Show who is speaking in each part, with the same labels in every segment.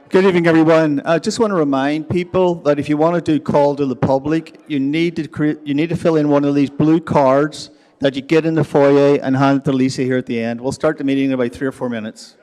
Speaker 1: Good evening, everyone. I just want to remind people that if you want to do call to the public, you need to fill in one of these blue cards that you get in the foyer and hand it to Lisa here at the end. We'll start the meeting in about 3 or 4 minutes.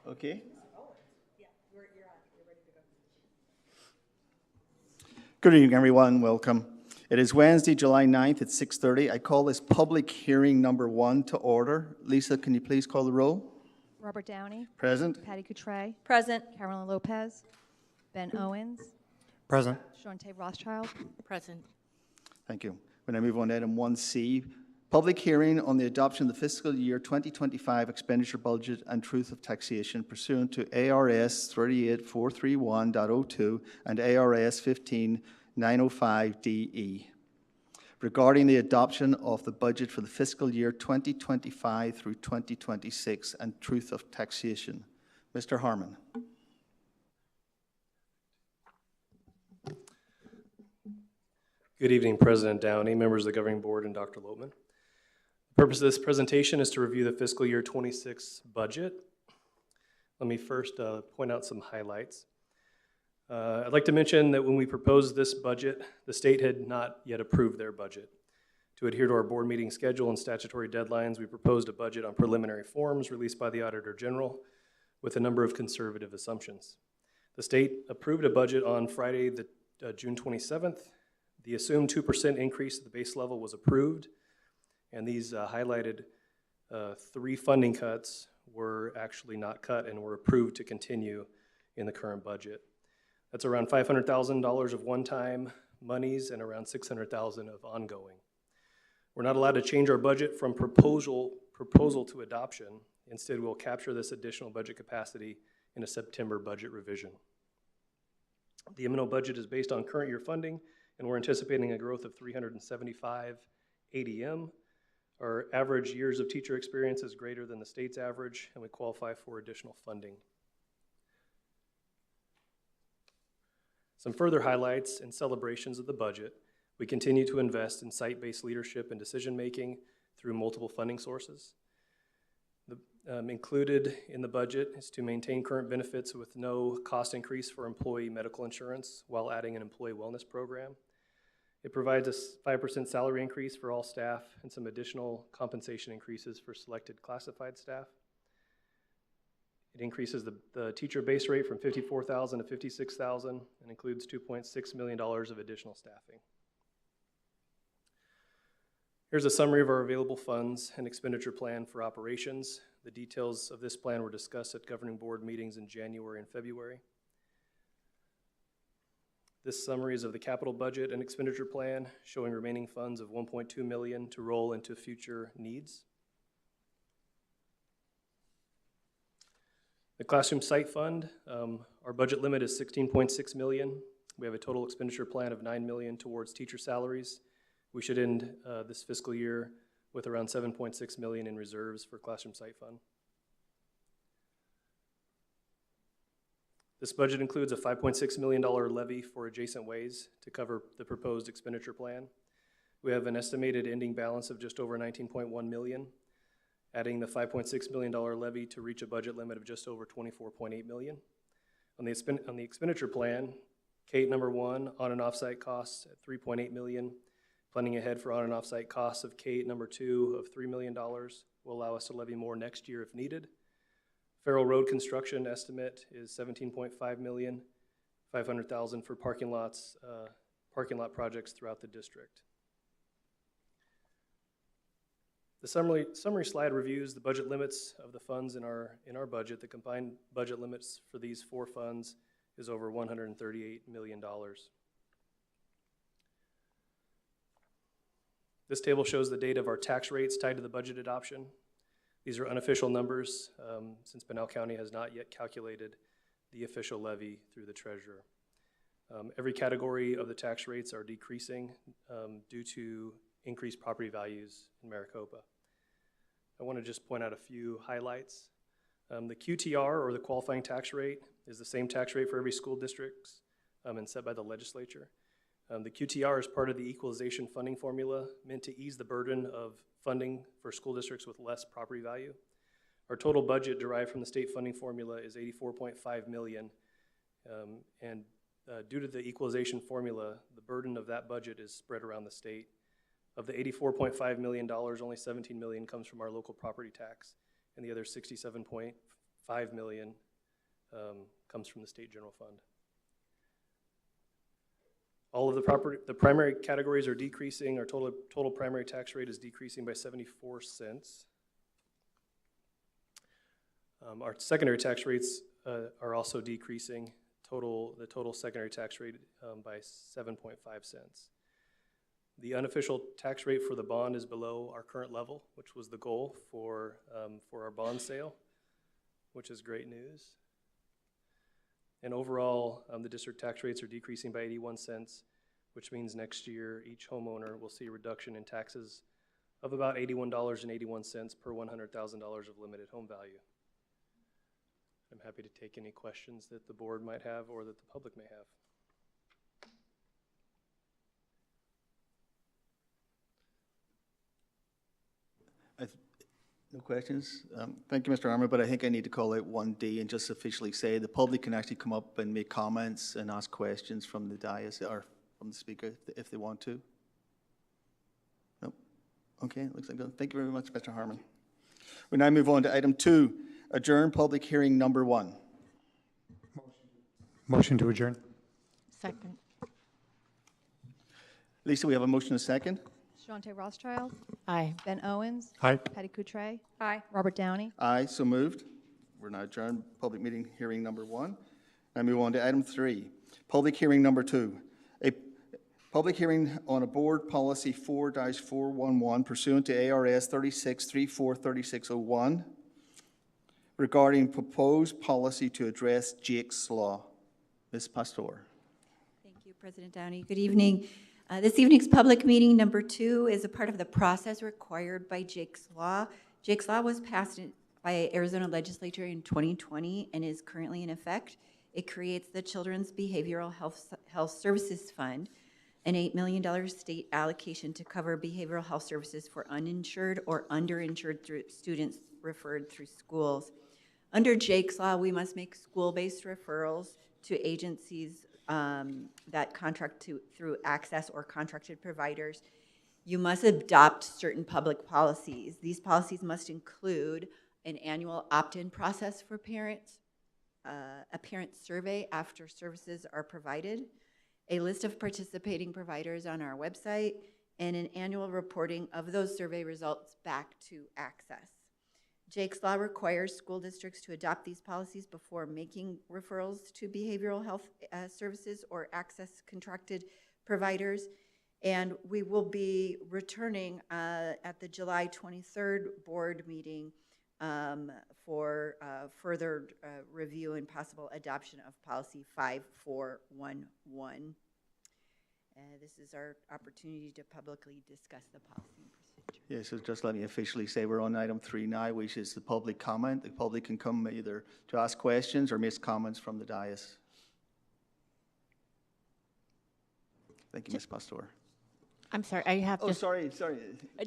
Speaker 1: Okay. Good evening, everyone. Welcome. It is Wednesday, July 9th at 6:30. I call this public hearing number 1 to order. Lisa, can you please call the roll?
Speaker 2: Robert Downey.
Speaker 1: Present.
Speaker 2: Patty Coutray.
Speaker 3: Present.
Speaker 2: Carolyn Lopez. Ben Owens.
Speaker 4: Present.
Speaker 2: Shante Rothschild.
Speaker 3: Present.
Speaker 1: Thank you. When I move on to item 1C, public hearing on the adoption of the fiscal year 2025 expenditure budget and truth of taxation pursuant to ARS 38431.02 and ARS 15905DE regarding the adoption of the budget for the fiscal year 2025 through 2026 and truth of taxation. Mr. Harmon.
Speaker 5: Good evening, President Downey, members of the Governing Board, and Dr. Lotman. The purpose of this presentation is to review the fiscal year 26 budget. Let me first point out some highlights. I'd like to mention that when we proposed this budget, the state had not yet approved their budget. To adhere to our board meeting schedule and statutory deadlines, we proposed a budget on preliminary forms released by the Auditor General with a number of conservative assumptions. The state approved a budget on Friday, June 27th. The assumed 2% increase at the base level was approved, and these highlighted 3 funding cuts were actually not cut and were approved to continue in the current budget. That's around $500,000 of one-time monies and around $600,000 of ongoing. We're not allowed to change our budget from proposal to adoption. Instead, we'll capture this additional budget capacity in a September budget revision. The M&O budget is based on current year funding, and we're anticipating a growth of 375 ADM. Our average years of teacher experience is greater than the state's average, and we qualify for additional funding. Some further highlights and celebrations of the budget: we continue to invest in site-based leadership and decision-making through multiple funding sources. Included in the budget is to maintain current benefits with no cost increase for employee medical insurance while adding an employee wellness program. It provides a 5% salary increase for all staff and some additional compensation increases for selected classified staff. It increases the teacher base rate from $54,000 to $56,000 and includes $2.6 million of additional staffing. Here's a summary of our available funds and expenditure plan for operations. The details of this plan were discussed at governing board meetings in January and February. This summary is of the capital budget and expenditure plan, showing remaining funds of $1.2 million to roll into future needs. The classroom site fund, our budget limit is $16.6 million. We have a total expenditure plan of $9 million towards teacher salaries. We should end this fiscal year with around $7.6 million in reserves for classroom site fund. This budget includes a $5.6 million levy for adjacent ways to cover the proposed expenditure plan. We have an estimated ending balance of just over $19.1 million, adding the $5.6 million levy to reach a budget limit of just over $24.8 million. On the expenditure plan, Kate number 1, on and off-site costs at $3.8 million. Planning ahead for on and off-site costs of Kate number 2 of $3 million will allow us to levy more next year if needed. Farrell Road construction estimate is $17.5 million, $500,000 for parking lot projects throughout the district. The summary slide reviews the budget limits of the funds in our budget. The combined budget limits for these 4 funds is over $138 million. This table shows the date of our tax rates tied to the budget adoption. These are unofficial numbers since Pinal County has not yet calculated the official levy through the treasurer. Every category of the tax rates are decreasing due to increased property values in Maricopa. I want to just point out a few highlights. The QTR, or the qualifying tax rate, is the same tax rate for every school district and set by the legislature. The QTR is part of the equalization funding formula meant to ease the burden of funding for school districts with less property value. Our total budget derived from the state funding formula is $84.5 million. Due to the equalization formula, the burden of that budget is spread around the state. Of the $84.5 million, only $17 million comes from our local property tax, and the other $67.5 million comes from the state general fund. All of the primary categories are decreasing. Our total primary tax rate is decreasing by 74 cents. Our secondary tax rates are also decreasing. The total secondary tax rate by 7.5 cents. The unofficial tax rate for the bond is below our current level, which was the goal for our bond sale, which is great news. And overall, the district tax rates are decreasing by 81 cents, which means next year each homeowner will see a reduction in taxes of about $81.81 per $100,000 of limited home value. I'm happy to take any questions that the board might have or that the public may have.
Speaker 1: No questions? Thank you, Mr. Armour, but I think I need to call out 1D and just officially say the public can actually come up and make comments and ask questions from the dais or from the speaker if they want to. Nope. Okay, looks like that. Thank you very much, Mr. Harmon. We now move on to item 2, adjourn public hearing number 1.
Speaker 3: Motion to adjourn.
Speaker 4: Second.
Speaker 1: Lisa, we have a motion and a second.
Speaker 2: Shante Rothschild,
Speaker 4: Aye.
Speaker 2: Ben Owens,
Speaker 3: Aye.
Speaker 2: Patty Coutre,
Speaker 4: Aye.
Speaker 2: Robert Downey.
Speaker 1: Aye, so moved. We're now adjourned public meeting hearing number 1. Now move on to item 3, public hearing number 2. A public hearing on a board policy 4-411 pursuant to ARS 3634-3601 regarding proposed policy to address Jake's Law. Ms. Pastor.
Speaker 6: Thank you, President Downey. Good evening. This evening's public meeting number 2 is a part of the process required by Jake's Law. Jake's Law was passed by Arizona legislature in 2020 and is currently in effect. It creates the Children's Behavioral Health Services Fund, an $8 million state allocation to cover behavioral health services for uninsured or underinsured students referred through schools. Under Jake's Law, we must make school-based referrals to agencies that contract through Access or contracted providers. You must adopt certain public policies. These policies must include an annual opt-in process for parents, a parent survey after services are provided, a list of participating providers on our website, and an annual reporting of those survey results back to Access. Jake's Law requires school districts to adopt these policies before making referrals to behavioral health services or Access contracted providers. And we will be returning at the July 23rd board meeting for further review and possible adoption of policy 5411. This is our opportunity to publicly discuss the policy and procedure.
Speaker 1: Yeah, so just let me officially say we're on item 3 now, which is the public comment. The public can come either to ask questions or make comments from the dais. Thank you, Ms. Pastor.
Speaker 3: I'm sorry, I have
Speaker 1: Oh,
Speaker 3: just,
Speaker 1: sorry.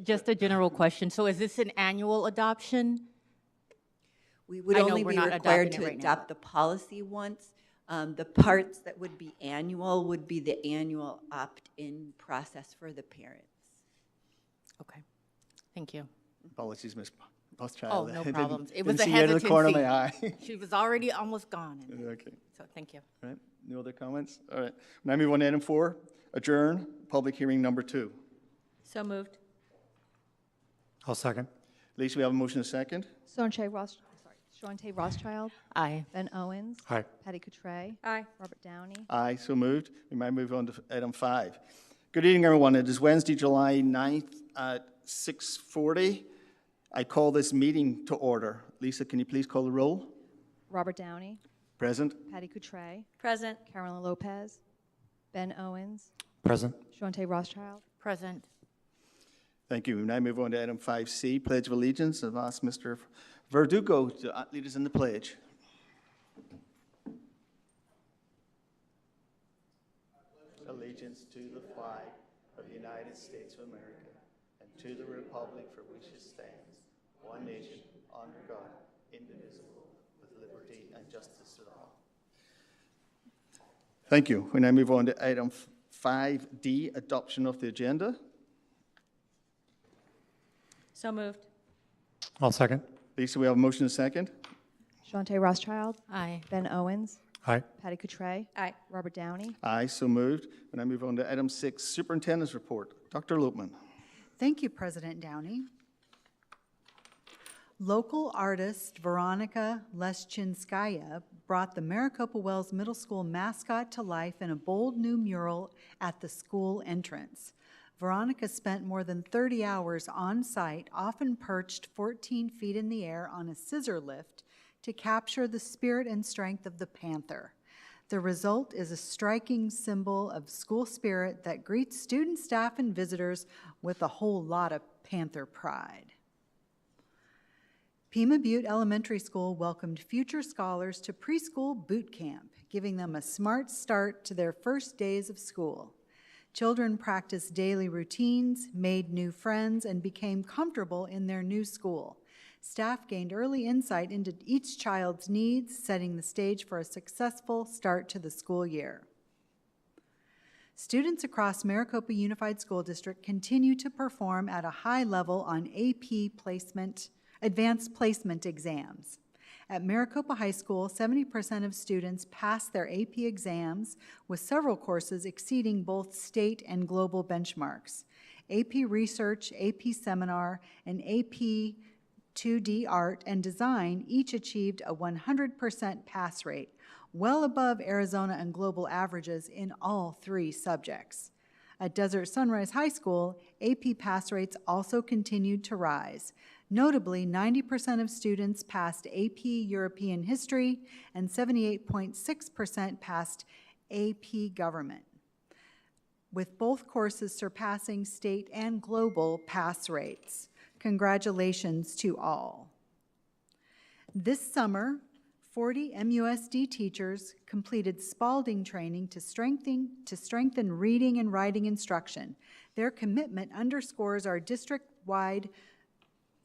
Speaker 3: just a general question. So is this an annual adoption?
Speaker 6: We would
Speaker 3: I know
Speaker 6: only
Speaker 3: we're
Speaker 6: be
Speaker 3: not
Speaker 6: required
Speaker 3: adopting
Speaker 6: to
Speaker 3: it right now.
Speaker 6: adopt the policy once. The parts that would be annual would be the annual opt-in process for the parents.
Speaker 3: Okay, thank you.
Speaker 1: Apologies, Ms. Rothschild.
Speaker 3: Oh, no
Speaker 1: I didn't-
Speaker 3: problems. It
Speaker 1: didn't
Speaker 3: was a
Speaker 1: see you out of the corner of my
Speaker 3: hesitancy.
Speaker 1: eye.
Speaker 3: She was already almost gone,
Speaker 1: Okay,
Speaker 3: so thank you.
Speaker 1: all right. No other comments? All right. Now move on to item 4, adjourn, public hearing number 2.
Speaker 3: So moved.
Speaker 4: I'll second.
Speaker 1: Lisa, we have a motion and a second.
Speaker 2: Shante Rothschild,
Speaker 3: Aye.
Speaker 2: Ben Owens,
Speaker 4: Aye.
Speaker 2: Patty Cotray,
Speaker 3: Aye.
Speaker 2: Robert Downey,
Speaker 1: Aye, so moved. We might move on to item 5. Good evening, everyone. It is Wednesday, July 9th at 6:40. I call this meeting to order. Lisa, can you please call the roll?
Speaker 2: Robert Downey,
Speaker 1: Present.
Speaker 2: Patty Cotray,
Speaker 3: Present.
Speaker 2: Carolyn Lopez, Ben Owens,
Speaker 4: Present.
Speaker 2: Shante Rothschild.
Speaker 3: Present.
Speaker 1: Thank you. We now move on to item 5C, Pledge of Allegiance. I've asked Mr. Verdugo to lead us in the pledge. Allegiance to the flag of the United States of America and to the republic for which it stands, one nation, under God, indivisible, with liberty and justice for all. Thank you. We now move on to item 5D, adoption of the agenda.
Speaker 3: So moved.
Speaker 4: I'll second.
Speaker 1: Lisa, we have a motion and a second.
Speaker 2: Shante Rothschild,
Speaker 3: Aye.
Speaker 2: Ben Owens,
Speaker 4: Aye.
Speaker 2: Patty Cotray,
Speaker 3: Aye.
Speaker 2: Robert Downey,
Speaker 1: Aye, so moved. And I move on to item 6, Superintendent's Report. Dr. Loopman.
Speaker 7: Thank you, President Downey. Local artist Veronica Leschinskaya brought the Maricopa Wells Middle School mascot to life in a bold new mural at the school entrance. Veronica spent more than 30 hours on site, often perched 14 feet in the air on a scissor lift to capture the spirit and strength of the panther. The result is a striking symbol of school spirit that greets students, staff, and visitors with a whole lot of panther pride. Pima Butte Elementary School welcomed future scholars to preschool boot camp, giving them a smart start to their first days of school. Children practiced daily routines, made new friends, and became comfortable in their new school. Staff gained early insight into each child's needs, setting the stage for a successful start to the school year. Students across Maricopa Unified School District continue to perform at a high level on AP placement, advanced placement exams. At Maricopa High School, 70% of students pass their AP exams, with several courses exceeding both state and global benchmarks. AP Research, AP Seminar, and AP 2D Art and Design each achieved a 100% pass rate, well above Arizona and global averages in all 3 subjects. At Desert Sunrise High School, AP pass rates also continued to rise. Notably, 90% of students passed AP European History and 78.6% passed AP Government, with both courses surpassing state and global pass rates. Congratulations to all. This summer, 40 MUSD teachers completed Spalding training to strengthen reading and writing instruction. Their commitment underscores our district-wide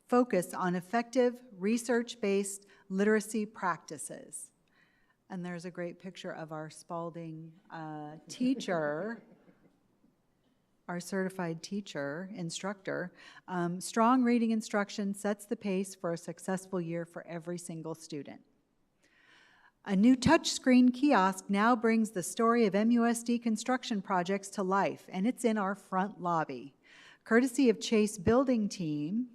Speaker 7: focus on effective, research-based literacy practices. And there's a great picture of our Spalding teacher, our certified teacher, instructor. Strong reading instruction sets the pace for a successful year for every single student. A new touchscreen kiosk now brings the story of MUSD construction projects to life, and it's in our front lobby. Courtesy of Chase Building Team,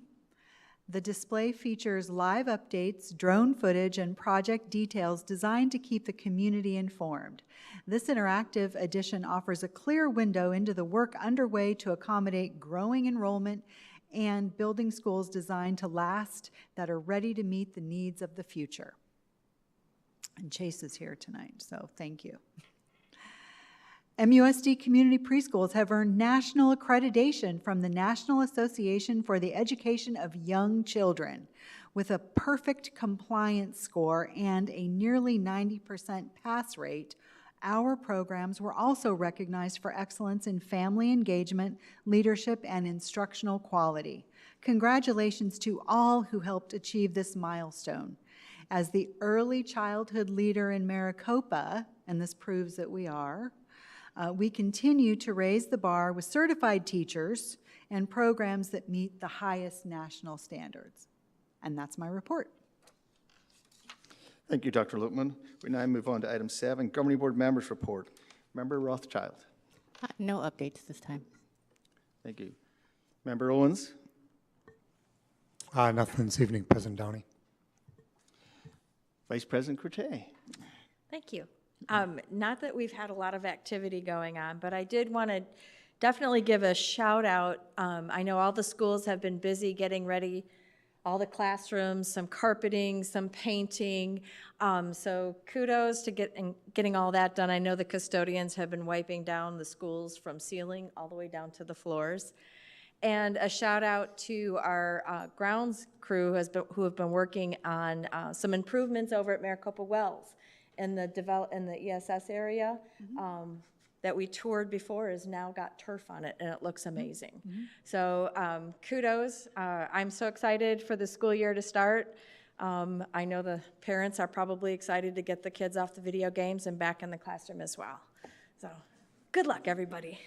Speaker 7: the display features live updates, drone footage, and project details designed to keep the community informed. This interactive edition offers a clear window into the work underway to accommodate growing enrollment and building schools designed to last that are ready to meet the needs of the future. And Chase is here tonight, so thank you. MUSD community preschools have earned national accreditation from the National Association for the Education of Young Children. With a perfect compliance score and a nearly 90% pass rate, our programs were also recognized for excellence in family engagement, leadership, and instructional quality. Congratulations to all who helped achieve this milestone. As the early childhood leader in Maricopa, and this proves that we are, we continue to raise the bar with certified teachers and programs that meet the highest national standards. And that's my report.
Speaker 1: Thank you, Dr. Loopman. We now move on to item 7, Governing Board Members Report. Member Rothschild.
Speaker 3: No updates this time.
Speaker 1: Thank you. Member Owens.
Speaker 4: Nothing this evening, President Downey.
Speaker 1: Vice President Courtier.
Speaker 8: Thank you. Not that we've had a lot of activity going on, but I did want to definitely give a shout out. I know all the schools have been busy getting ready, all the classrooms, some carpeting, some painting. So kudos to getting all that done. I know the custodians have been wiping down the schools from ceiling all the way down to the floors. And a shout out to our grounds crew who have been working on some improvements over at Maricopa Wells in the ESS area that we toured before has now got turf on it, and it looks amazing. So kudos. I'm so excited for the school year to start. I know the parents are probably excited to get the kids off the video games and back in the classroom as well. So good luck, everybody.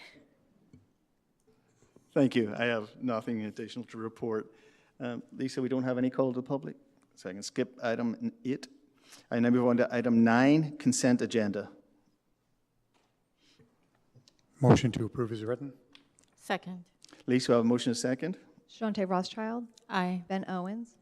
Speaker 1: Thank you. I have nothing additional to report. Lisa, we don't have any call to the public, so I can skip item 8. I now move on to item 9, consent agenda.
Speaker 4: Motion to approve is written.
Speaker 3: Second.
Speaker 1: Lisa, we have a motion and a second.
Speaker 2: Shante Rothschild,
Speaker 3: Aye.
Speaker 2: Ben Owens,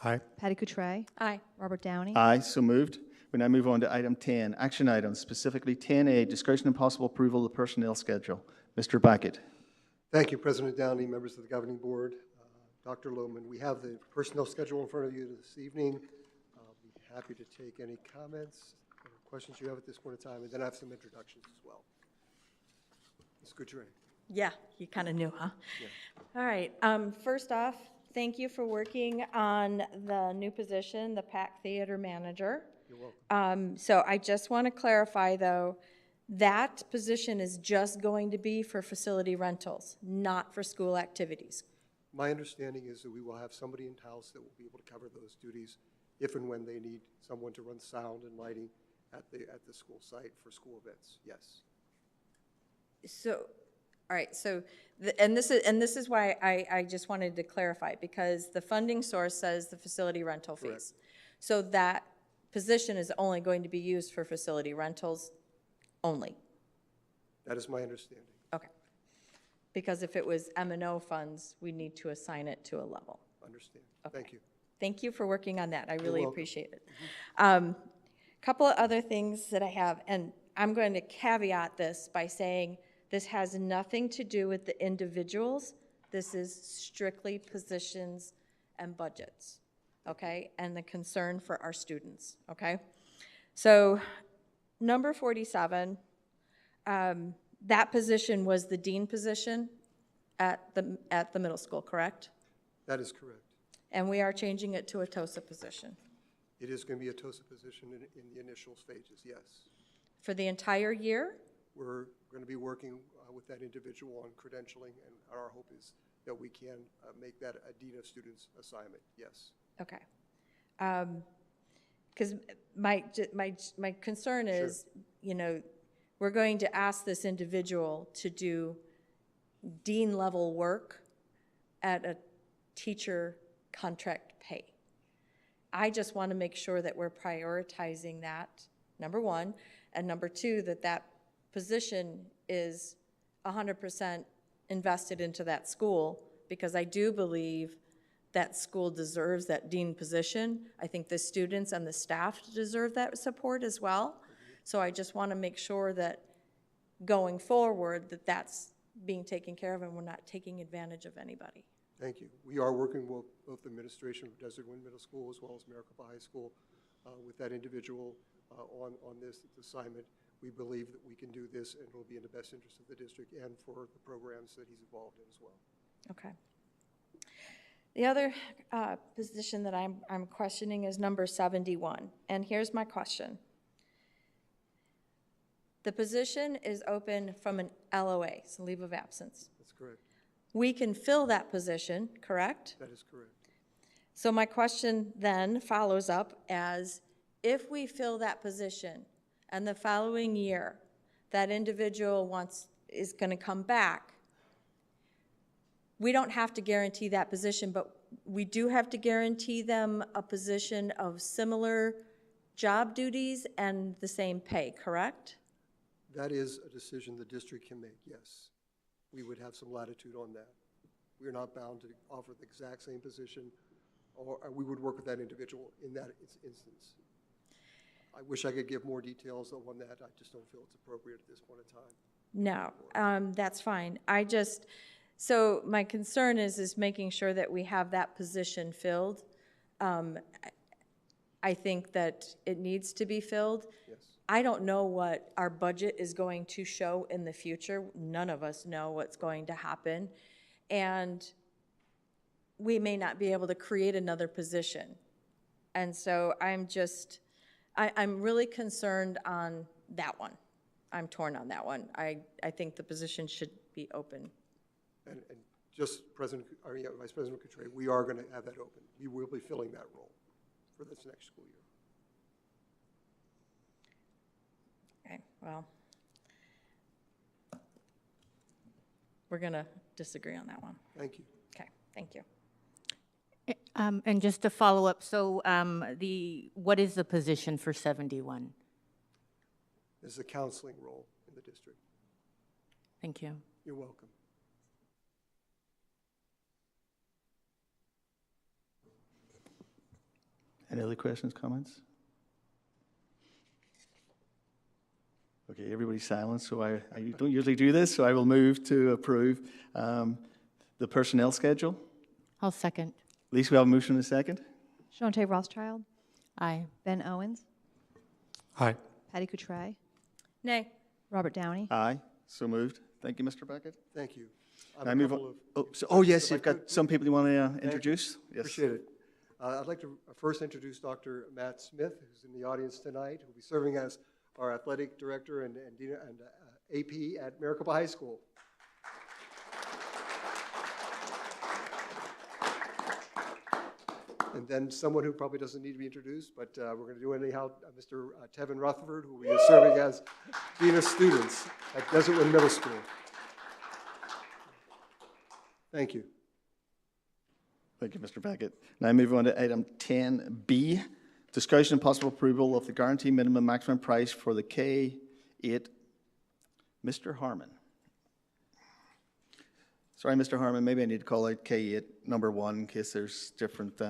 Speaker 4: Aye.
Speaker 2: Patty Coutray,
Speaker 8: Aye.
Speaker 2: Robert Downey,
Speaker 1: Aye, so moved. We now move on to item 10, action items, specifically 10A, discussion and possible approval of the personnel schedule. Mr. Backett.
Speaker 9: Thank you, President Downey, members of the governing board, Dr. Lohman. We have the personnel schedule in front of you this evening. I'll be happy to take any comments or questions you have at this point in time, and then I have some introductions as well. Ms. Coutray.
Speaker 8: Yeah, you kind of knew, huh? Yeah. All right. First off, thank you for working on the new position, the PAC Theater Manager.
Speaker 9: You're welcome.
Speaker 8: So I just want to clarify, though, that position is just going to be for facility rentals, not for school activities.
Speaker 9: My understanding is that we will have somebody in-house that will be able to cover those duties if and when they need someone to run sound and lighting at the school site for school events. Yes.
Speaker 8: So, all right, so, and this is why I just wanted to clarify, because the funding source says the facility rental fees.
Speaker 9: Correct.
Speaker 8: So that position is only going to be used for facility rentals only.
Speaker 9: That is my understanding.
Speaker 8: Okay. Because if it was M&O funds, we need to assign it to a level.
Speaker 9: Understand.
Speaker 8: Okay.
Speaker 9: Thank you.
Speaker 8: Thank you for working on that. I really
Speaker 9: welcome.
Speaker 8: appreciate it. Couple of other things that I have, and I'm going to caveat this by saying this has nothing to do with the individuals. This is strictly positions and budgets, okay? And the concern for our students, okay? So number 47, that position was the dean position at the middle school, correct?
Speaker 9: That is correct.
Speaker 8: And we are changing it to a TOSA position.
Speaker 9: It is going to be a TOSA position in the initial stages, yes.
Speaker 8: For the entire year?
Speaker 9: We're going to be working with that individual on credentialing, and our hope is that we can make that a Dean of Students assignment, yes.
Speaker 8: Okay. Because my concern is, you know, we're going to ask this individual to do dean-level work at a teacher contract pay. I just want to make sure that we're prioritizing that, number one, and number two, that that position is 100% invested into that school, because I do believe that school deserves that dean position. I think the students and the staff deserve that support as well. So I just want to make sure that going forward, that that's being taken care of and we're not taking advantage of anybody.
Speaker 9: Thank you. We are working with both the administration of Desert Wind Middle School as well as Maricopa High School with that individual on this assignment. We believe that we can do this and it will be in the best interest of the district and for the programs that he's involved in as well.
Speaker 8: Okay. The other position that I'm questioning is number 71, and here's my question. The position is open from an LOA, so leave of absence.
Speaker 9: That's correct.
Speaker 8: We can fill that position, correct?
Speaker 9: That is correct.
Speaker 8: So my question then follows up as, if we fill that position and the following year that individual is going to come back, we don't have to guarantee that position, but we do have to guarantee them a position of similar job duties and the same pay, correct?
Speaker 9: That is a decision the district can make, yes. We would have some latitude on that. We're not bound to offer the exact same position, or we would work with that individual in that instance. I wish I could give more details on that. I just don't feel it's appropriate at this point in time.
Speaker 8: No, that's fine. So my concern is making sure that we have that position filled. I think that it needs to be filled.
Speaker 9: Yes.
Speaker 8: I don't know what our budget is going to show in the future. None of us know what's going to happen. And we may not be able to create another position. And so I'm really concerned on that one. I'm torn on that one. I think the position should be open.
Speaker 9: And just Vice President Coutre, we are going to have that open. We will be filling that role for this next school year.
Speaker 8: Okay, well, we're going to disagree on that one.
Speaker 9: Thank you.
Speaker 8: Okay, thank you.
Speaker 3: And just to follow up, so what is the position for 71?
Speaker 9: This is a counseling role in the district.
Speaker 3: Thank you.
Speaker 9: You're welcome.
Speaker 1: Any other questions, comments? Okay, everybody's silent, so I don't usually do this, so I will move to approve the personnel schedule.
Speaker 3: I'll second.
Speaker 1: Lisa, we have a motion and a second.
Speaker 2: Shante Rothschild,
Speaker 3: Aye.
Speaker 2: Ben Owens,
Speaker 4: Aye.
Speaker 2: Patty Coutre,
Speaker 8: Nay.
Speaker 2: Robert Downey.
Speaker 1: Aye, so moved. Thank you, Mr. Beckett.
Speaker 9: Thank you.
Speaker 1: I move on. Yes, you've got some people you want to introduce? Yes.
Speaker 9: Appreciate it. I'd like to first introduce Dr. Matt Smith, who's in the audience tonight, who'll be serving as our athletic director and AP at Maricopa High School. And then someone who probably doesn't need to be introduced, but we're going to do it anyhow, Mr. Tevin Rutherford, who will be serving as Dean of Students at Desert Wind Middle School. Thank you.
Speaker 1: Thank you, Mr. Beckett. Now move on to item 10B, discussion and possible approval of the guaranteed minimum maximum price for the K-8. Mr. Harmon. Sorry, Mr. Harmon, maybe I need to call out K-8 number 1 in case there's different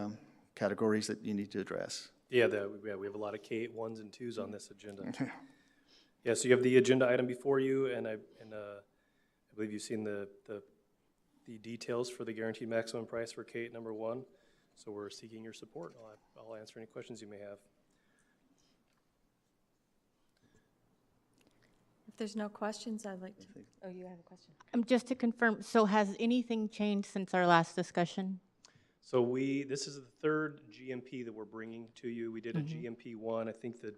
Speaker 1: categories that you need to address.
Speaker 5: Yeah, we have a lot of K 1s and 2s on this agenda. Yeah, so you have the agenda item before you, and I believe you've seen the details for the guaranteed maximum price for K number 1. So we're seeking your support. I'll answer any questions you may have.
Speaker 8: If there's no questions, I'd like to. Oh, you have a question?
Speaker 3: Just to confirm, so has anything changed since our last discussion?
Speaker 5: So this is the third GMP that we're bringing to you. We did a GMP 1. I think that,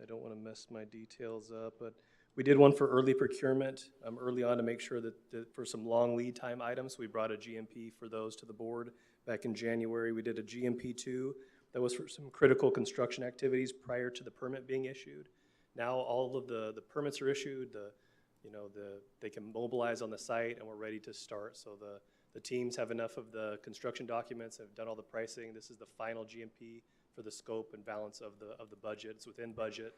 Speaker 5: I don't want to mess my details up, but we did one for early procurement early on to make sure that for some long lead time items, we brought a GMP for those to the board. Back in January, we did a GMP 2 that was for some critical construction activities prior to the permit being issued. Now all of the permits are issued, they can mobilize on the site, and we're ready to start. So the teams have enough of the construction documents, have done all the pricing. This is the final GMP for the scope and balance of the budget. It's within budget.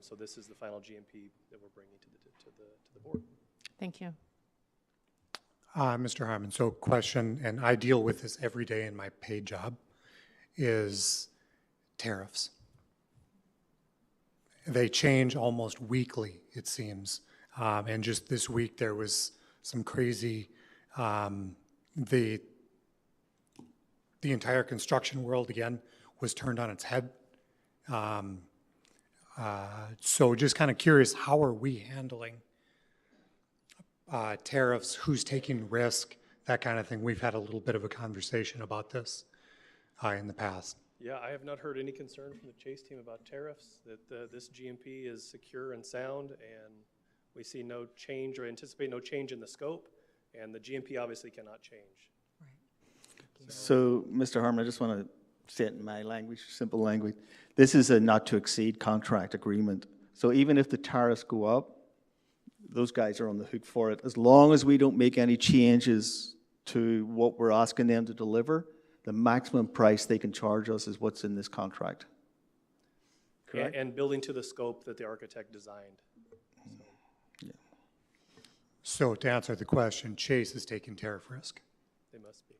Speaker 5: So this is the final GMP that we're bringing to the board.
Speaker 3: Thank you.
Speaker 4: Mr. Harmon, so question, and I deal with this every day in my paid job, is tariffs. They change almost weekly, it seems. And just this week, there was some crazy, the entire construction world, again, was turned on its head. So just kind of curious, how are we handling tariffs, who's taking risk, that kind of thing? We've had a little bit of a conversation about this in the past.
Speaker 5: Yeah, I have not heard any concern from the Chase team about tariffs, that this GMP is secure and sound, and we see no change or anticipate no change in the scope, and the GMP obviously cannot change.
Speaker 1: So, Mr. Harmon, I just want to say it in my language, simple language. This is a not-to-exceed contract agreement. So even if the tariffs go up, those guys are on the hook for it. As long as we don't make any changes to what we're asking them to deliver, the maximum price they can charge us is what's in this contract. Correct?
Speaker 5: And building to the scope that the architect designed.
Speaker 4: So to answer the question, Chase is taking tariff risk.
Speaker 5: They must be.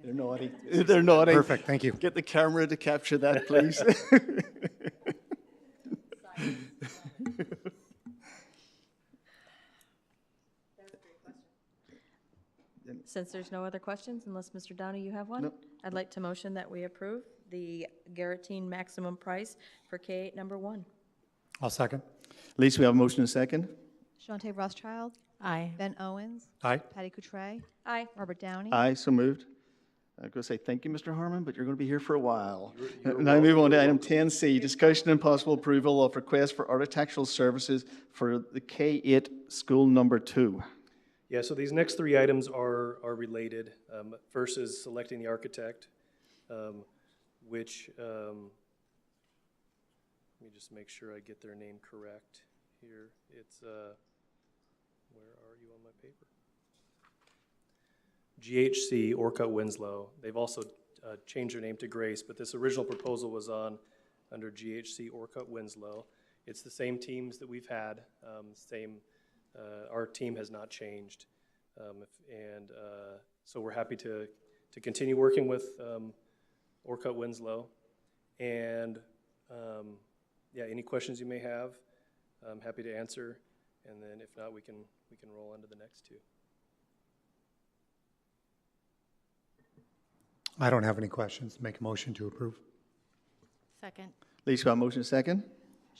Speaker 1: They're nodding. They're nodding.
Speaker 4: Perfect, thank you.
Speaker 1: Get the camera to capture that, please.
Speaker 8: Since there's no other questions, unless Mr. Downey, you have one?
Speaker 1: Nope.
Speaker 8: I'd like to motion that we approve the guaranteed maximum price for K-8 number 1.
Speaker 4: I'll second.
Speaker 1: Lisa, we have a motion and a second.
Speaker 2: Shante Rothschild,
Speaker 3: Aye.
Speaker 2: Ben Owens,
Speaker 4: Aye.
Speaker 2: Patty Cotray,
Speaker 8: Aye.
Speaker 2: Robert Downey.
Speaker 1: Aye, so moved. I'm going to say thank you, Mr. Harmon, but you're going to be here for a while. Now move on to item 10C, discussion and possible approval of request for architectural services for the K-8 school number 2.
Speaker 5: Yeah, so these next three items are related. First is selecting the architect, which, let me just make sure I get their name correct here. It's, where are you on my paper? GHC Orcutt Winslow. They've also changed their name to Grace, but this original proposal was under GHC Orcutt Winslow. It's the same teams that we've had, our team has not changed. So we're happy to continue working with Orcutt Winslow. And yeah, any questions you may have, I'm happy to answer. And then if not, we can roll on to the next two.
Speaker 4: I don't have any questions. Make a motion to approve.
Speaker 3: Second.
Speaker 1: Lisa, we have a motion and a second.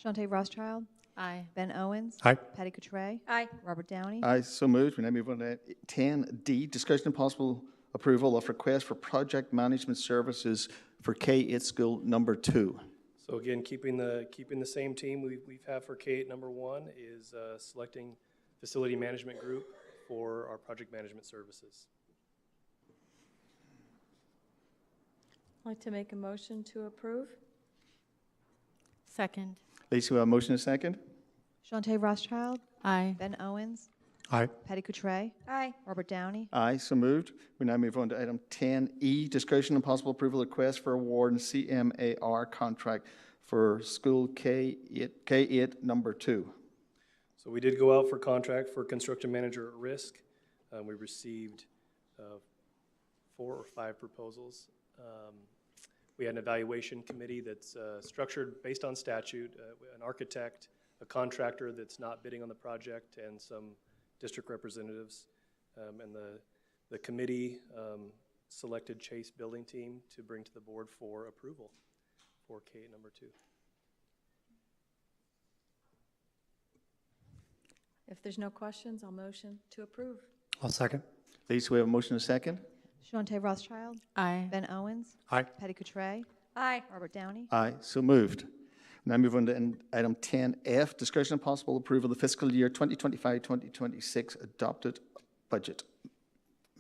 Speaker 2: Shante Rothschild,
Speaker 3: Aye.
Speaker 2: Ben Owens.
Speaker 4: Aye.
Speaker 2: Patty Cotray.
Speaker 8: Aye.
Speaker 2: Robert Downey.
Speaker 1: Aye, so moved. We now move on to 10D, discussion and possible approval of request for project management services for K-8 school number 2.
Speaker 5: So again, keeping the same team we've had for K-8 number 1 is selecting facility management group for our project management services.
Speaker 8: I'd like to make a motion to approve.
Speaker 3: Second.
Speaker 1: Lisa, we have a motion and a second.
Speaker 2: Shante Rothschild,
Speaker 3: Aye.
Speaker 2: Ben Owens,
Speaker 4: Aye.
Speaker 2: Patty Cotray,
Speaker 8: Aye.
Speaker 2: Robert Downey.
Speaker 1: Aye, so moved. We now move on to item 10E, discussion and possible approval request for award and CMAR contract for school K-8 number 2.
Speaker 5: So we did go out for contract for construction manager at risk. We received 4 or 5 proposals. We had an evaluation committee that's structured based on statute, an architect, a contractor that's not bidding on the project, and some district representatives. And the committee selected Chase Building Team to bring to the board for approval for K-8 number 2.
Speaker 8: If there's no questions, I'll motion to approve.
Speaker 4: I'll second.
Speaker 1: Lisa, we have a motion and a second.
Speaker 2: Shante Rothschild,
Speaker 3: Aye.
Speaker 2: Ben Owens,
Speaker 4: Aye.
Speaker 2: Patty Cutray,
Speaker 8: Aye.
Speaker 2: Robert Downey.
Speaker 1: Aye, so moved. Now move on to item 10F, discussion and possible approval of the fiscal year 2025-2026 adopted budget.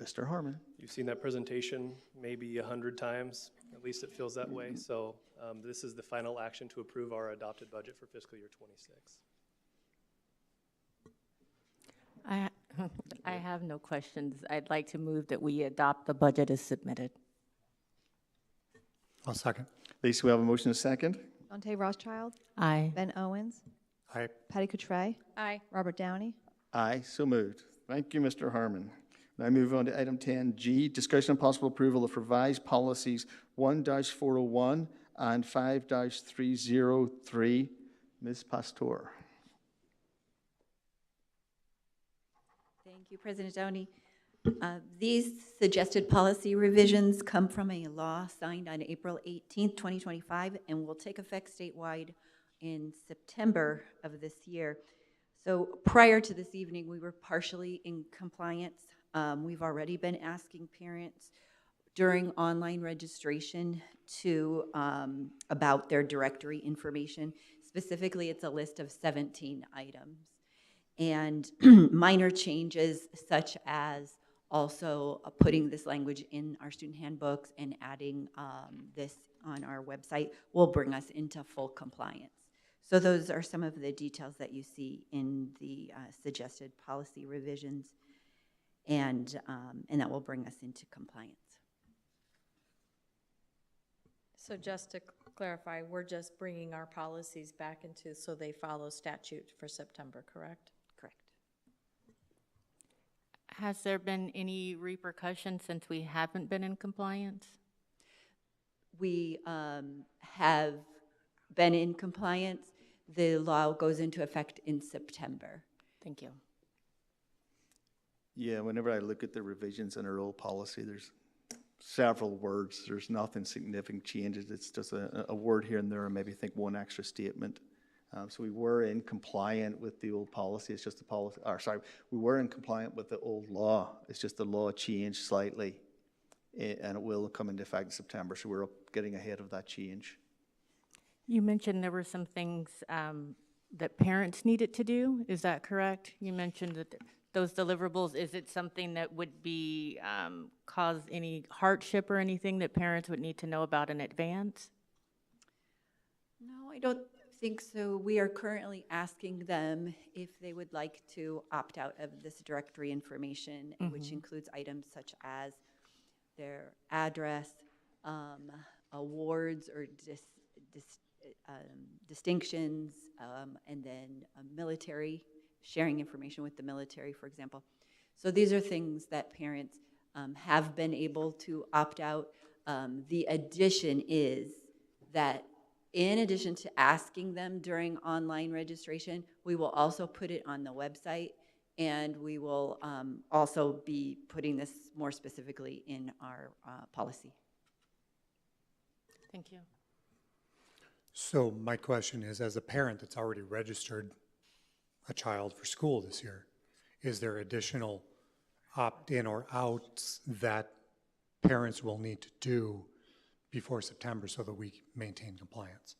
Speaker 1: Mr. Harmon.
Speaker 5: You've seen that presentation maybe 100 times, at least it feels that way. So this is the final action to approve our adopted budget for fiscal year 26.
Speaker 3: I have no questions. I'd like to move that we adopt the budget as submitted.
Speaker 4: I'll second.
Speaker 1: Lisa, we have a motion and a second.
Speaker 2: Shante Rothschild,
Speaker 3: Aye.
Speaker 2: Ben Owens,
Speaker 4: Aye.
Speaker 2: Patty Cutray,
Speaker 8: Aye.
Speaker 2: Robert Downey.
Speaker 1: Aye, so moved. Thank you, Mr. Harmon. Now move on to item 10G, discussion and possible approval of revised policies 1-401 and 5-303. Ms. Pastor.
Speaker 6: Thank you, President Downey. These suggested policy revisions come from a law signed on April 18th, 2025, and will take effect statewide in September of this year. So prior to this evening, we were partially in compliance. We've already been asking parents during online registration to about their directory information. Specifically, it's a list of 17 items. And minor changes such as also putting this language in our student handbooks and adding this on our website will bring us into full compliance. So those are some of the details that you see in the suggested policy revisions, and that will bring us into compliance.
Speaker 8: So just to clarify, we're just bringing our policies back into, so they follow statute for September, correct?
Speaker 6: Correct.
Speaker 3: Has there been any repercussions since we haven't been in compliance?
Speaker 6: We have been in compliance. The law goes into effect in September.
Speaker 3: Thank you.
Speaker 1: Yeah, whenever I look at the revisions in our old policy, there's several words. There's nothing significant changes. It's just a word here and there, and maybe think one extra statement. So we were in compliant with the old policy. It's just the policy, or sorry, we were in compliant with the old law. It's just the law changed slightly, and it will come into effect in September. So we're getting ahead of that change.
Speaker 3: You mentioned there were some things that parents needed to do. Is that correct? You mentioned that those deliverables, is it something that would be cause any hardship or anything that parents would need to know about in advance?
Speaker 6: No, I don't think so. We are currently asking them if they would like to opt out of this directory information, which includes items such as their address, awards or distinctions, and then military, sharing information with the military, for example. So these are things that parents have been able to opt out. The addition is that in addition to asking them during online registration, we will also put it on the website, and we will also be putting this more specifically in our policy.
Speaker 3: Thank you.
Speaker 4: So my question is, as a parent that's already registered a child for school this year, is there additional opt-in or outs that parents will need to do before September so that we maintain compliance?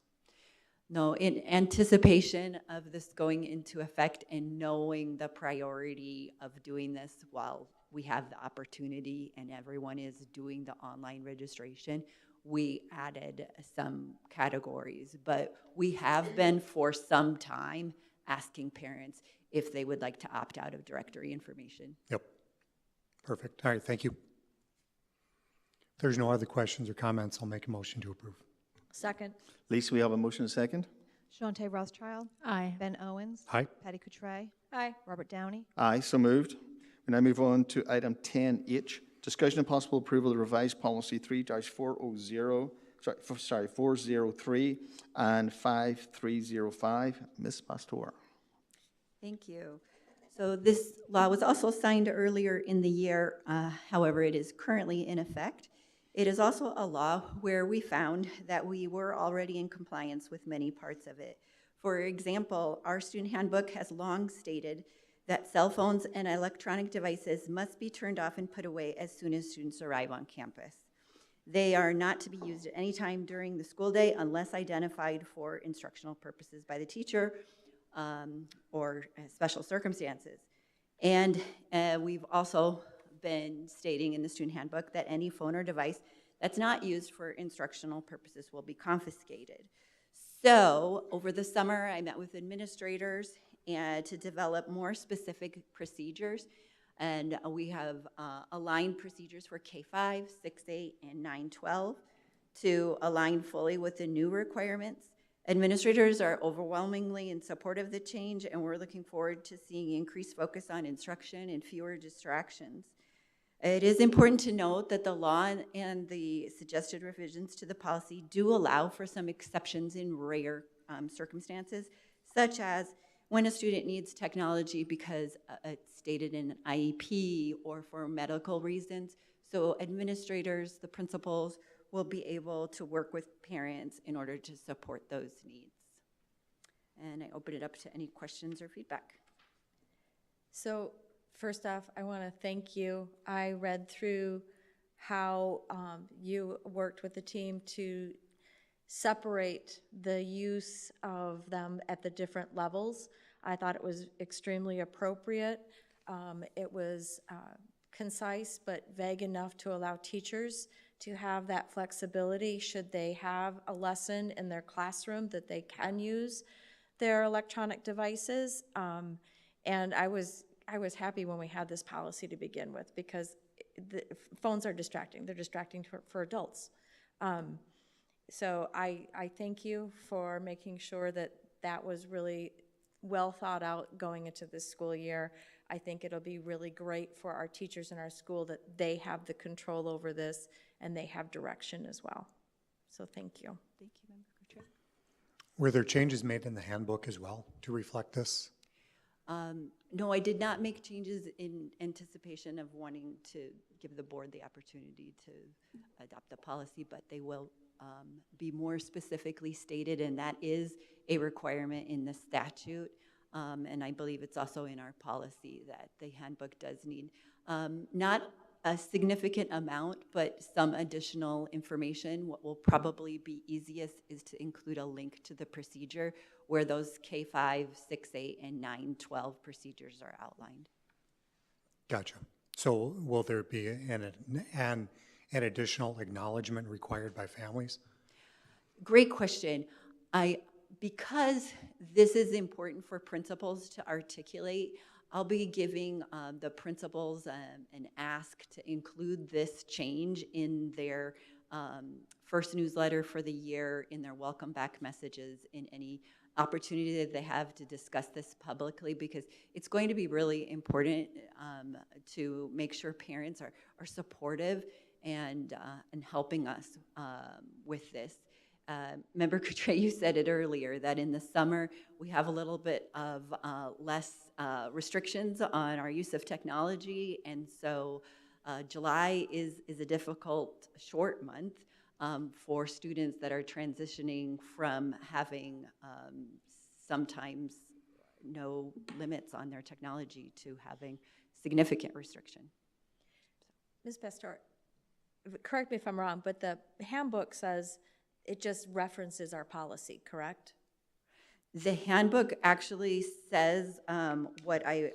Speaker 6: No, in anticipation of this going into effect and knowing the priority of doing this while we have the opportunity and everyone is doing the online registration, we added some categories. But we have been for some time asking parents if they would like to opt out of directory information.
Speaker 4: Yep. Perfect. All right, thank you. If there's no other questions or comments, I'll make a motion to approve.
Speaker 8: Second.
Speaker 1: Lisa, we have a motion and a second.
Speaker 2: Shante Rothschild,
Speaker 3: Aye.
Speaker 2: Ben Owens,
Speaker 4: Aye.
Speaker 2: Patty Cutray,
Speaker 8: Aye.
Speaker 2: Robert Downey.
Speaker 1: Aye, so moved. We now move on to item 10H, discussion and possible approval of revised policy 403 and 5305. Ms. Pastor.
Speaker 6: Thank you. So this law was also signed earlier in the year. However, it is currently in effect. It is also a law where we found that we were already in compliance with many parts of it. For example, our student handbook has long stated that cell phones and electronic devices must be turned off and put away as soon as students arrive on campus. They are not to be used at any time during the school day unless identified for instructional purposes by the teacher or special circumstances. And we've also been stating in the student handbook that any phone or device that's not used for instructional purposes will be confiscated. So over the summer, I met with administrators to develop more specific procedures. And we have aligned procedures for K-5, 6-8, and 9-12 to align fully with the new requirements. Administrators are overwhelmingly in support of the change, and we're looking forward to seeing increased focus on instruction and fewer distractions. It is important to note that the law and the suggested revisions to the policy do allow for some exceptions in rare circumstances, such as when a student needs technology because it's stated in an IEP or for medical reasons. So administrators, the principals, will be able to work with parents in order to support those needs. And I open it up to any questions or feedback.
Speaker 8: So first off, I want to thank you. I read through how you worked with the team to separate the use of them at the different levels. I thought it was extremely appropriate. It was concise but vague enough to allow teachers to have that flexibility should they have a lesson in their classroom that they can use their electronic devices. And I was happy when we had this policy to begin with, because the phones are distracting. They're distracting for adults. So I thank you for making sure that that was really well thought out going into this school year. I think it'll be really great for our teachers in our school that they have the control over this and they have direction as well. So thank you.
Speaker 6: Thank you, Member Couture.
Speaker 4: Were there changes made in the handbook as well to reflect this?
Speaker 6: No, I did not make changes in anticipation of wanting to give the board the opportunity to adopt the policy, but they will be more specifically stated, and that is a requirement in the statute. And I believe it's also in our policy that the handbook does need not a significant amount, but some additional information. What will probably be easiest is to include a link to the procedure where those K-5, 6-8, and 9-12 procedures are outlined.
Speaker 4: Gotcha. So will there be an additional acknowledgement required by families?
Speaker 6: Great question. Because this is important for principals to articulate, I'll be giving the principals an ask to include this change in their first newsletter for the year, in their welcome back messages, in any opportunity that they have to discuss this publicly, because it's going to be really important to make sure parents are supportive and helping us with this. Member Couture, you said it earlier, that in the summer we have a little bit of less restrictions on our use of technology, and so July is a difficult short month for students that are transitioning from having sometimes no limits on their technology to having significant restriction.
Speaker 8: Ms. Pastor, correct me if I'm wrong, but the handbook says it just references our policy, correct?
Speaker 6: The handbook actually says what I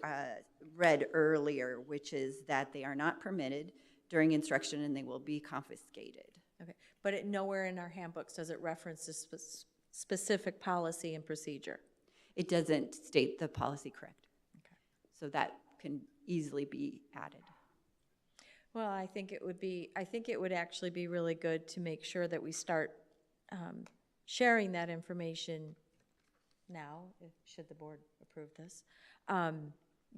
Speaker 6: read earlier, which is that they are not permitted during instruction and they will be confiscated.
Speaker 8: Okay, but it nowhere in our handbooks does it reference this specific policy and procedure.
Speaker 6: It doesn't state the policy correct.
Speaker 8: Okay.
Speaker 6: So that can easily be added.
Speaker 8: Well, I think it would actually be really good to make sure that we start sharing that information now, should the board approve this,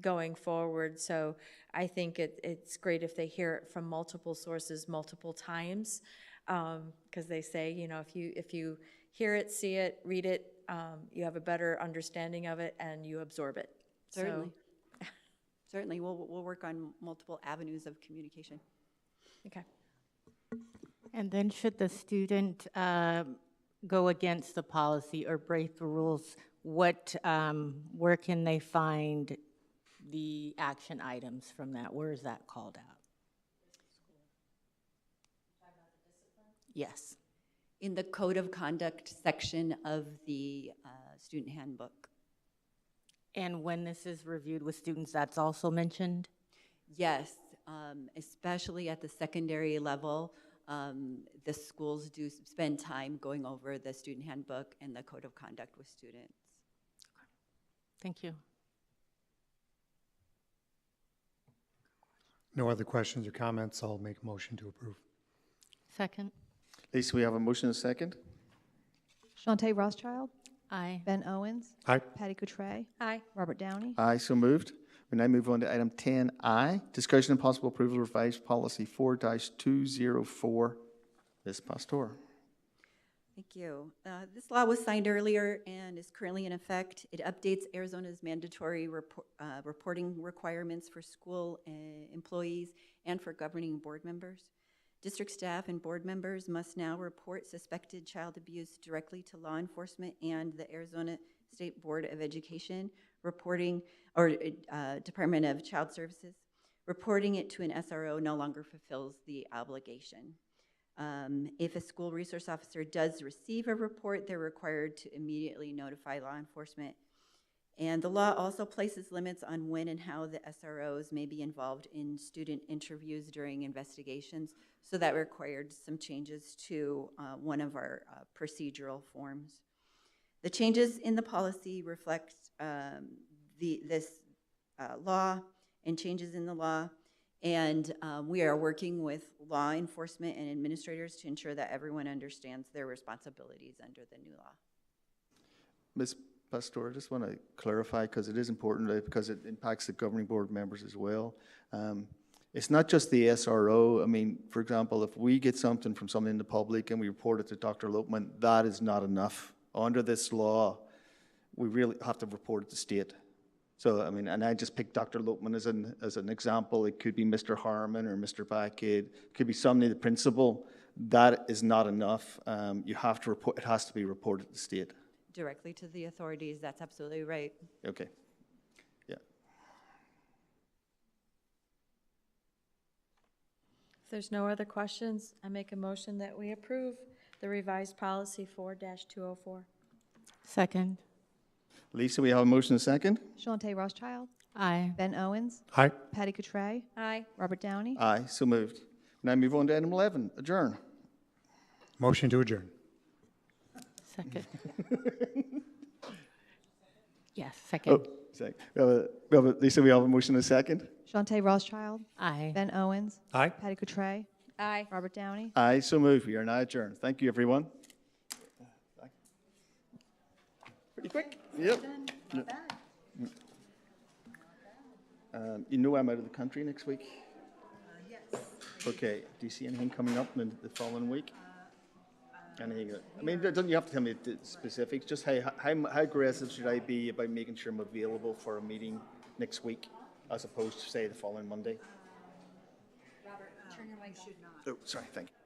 Speaker 8: going forward. So I think it's great if they hear it from multiple sources multiple times, because they say, you know, if you hear it, see it, read it, you have a better understanding of it and you absorb it.
Speaker 6: Certainly.
Speaker 8: So,
Speaker 6: Certainly, we'll work on multiple avenues of communication.
Speaker 8: okay.
Speaker 3: And then should the student go against the policy or break the rules, where can they find the action items from that? Where is that called out? Yes.
Speaker 6: In the Code of Conduct section of the student handbook.
Speaker 3: And when this is reviewed with students, that's also mentioned?
Speaker 6: Yes, especially at the secondary level, the schools do spend time going over the student handbook and the Code of Conduct with students.
Speaker 3: Thank you.
Speaker 4: No other questions or comments, I'll make a motion to approve.
Speaker 3: Second?
Speaker 1: Lisa, we have a motion and a second.
Speaker 2: Shante Rothschild,
Speaker 3: Aye.
Speaker 2: Ben Owens,
Speaker 4: Aye.
Speaker 2: Patty Cotray,
Speaker 8: Aye.
Speaker 2: Robert Downey,
Speaker 1: Aye, so moved. We now move on to item 10I, discussion and possible approval of revised policy 4-204. Ms. Pastor.
Speaker 6: Thank you. This law was signed earlier and is currently in effect. It updates Arizona's mandatory reporting requirements for school employees and for governing board members. District staff and board members must now report suspected child abuse directly to law enforcement and the Arizona State Board of Education, reporting, or Department of Child Services. Reporting it to an SRO no longer fulfills the obligation. If a school resource officer does receive a report, they're required to immediately notify law enforcement. And the law also places limits on when and how the SROs may be involved in student interviews during investigations. So that required some changes to one of our procedural forms. The changes in the policy reflect this law and changes in the law. And we are working with law enforcement and administrators to ensure that everyone understands their responsibilities under the new law.
Speaker 1: Ms. Pastor, I just want to clarify, because it is important, because it impacts the governing board members as well. It's not just the SRO. I mean, for example, if we get something from someone in the public and we report it to Dr. Lopeman, that is not enough. Under this law, we really have to report it to state. So, I mean, and I just picked Dr. Lopeman as an example. It could be Mr. Harmon or Mr. Backhead. It could be somebody, the principal. That is not enough. You have to report, it has to be reported to the state.
Speaker 6: Directly to the authorities, that's absolutely right.
Speaker 1: Okay. Yeah.
Speaker 8: If there's no other questions, I make a motion that we approve the revised policy 4-204.
Speaker 3: Second?
Speaker 1: Lisa, we have a motion and a second.
Speaker 2: Shante Rothschild,
Speaker 3: Aye.
Speaker 2: Ben Owens,
Speaker 4: Aye.
Speaker 2: Patty Cotray,
Speaker 8: Aye.
Speaker 2: Robert Downey,
Speaker 1: Aye, so moved. Now move on to item 11, adjourn.
Speaker 4: Motion to adjourn.
Speaker 3: Second? Yes,
Speaker 1: Oh,
Speaker 3: second.
Speaker 1: sorry. Lisa, we have a motion and a second.
Speaker 2: Shante Rothschild,
Speaker 3: Aye.
Speaker 2: Ben Owens,
Speaker 4: Aye.
Speaker 2: Patty Cotray,
Speaker 8: Aye.
Speaker 2: Robert Downey.
Speaker 1: Aye, so moved. We are now adjourned. Thank you, everyone. Pretty quick. Yep. You know I'm out of the country next week? Yes. Okay. Do you see anything coming up in the following week? Anything? I mean, don't you have to tell me the specifics? Just how aggressive should I be about making sure I'm available for a meeting next week, as opposed to, say, the following Monday?
Speaker 7: Robert, turn your mic. You should not.
Speaker 1: Oh, sorry. Thank you.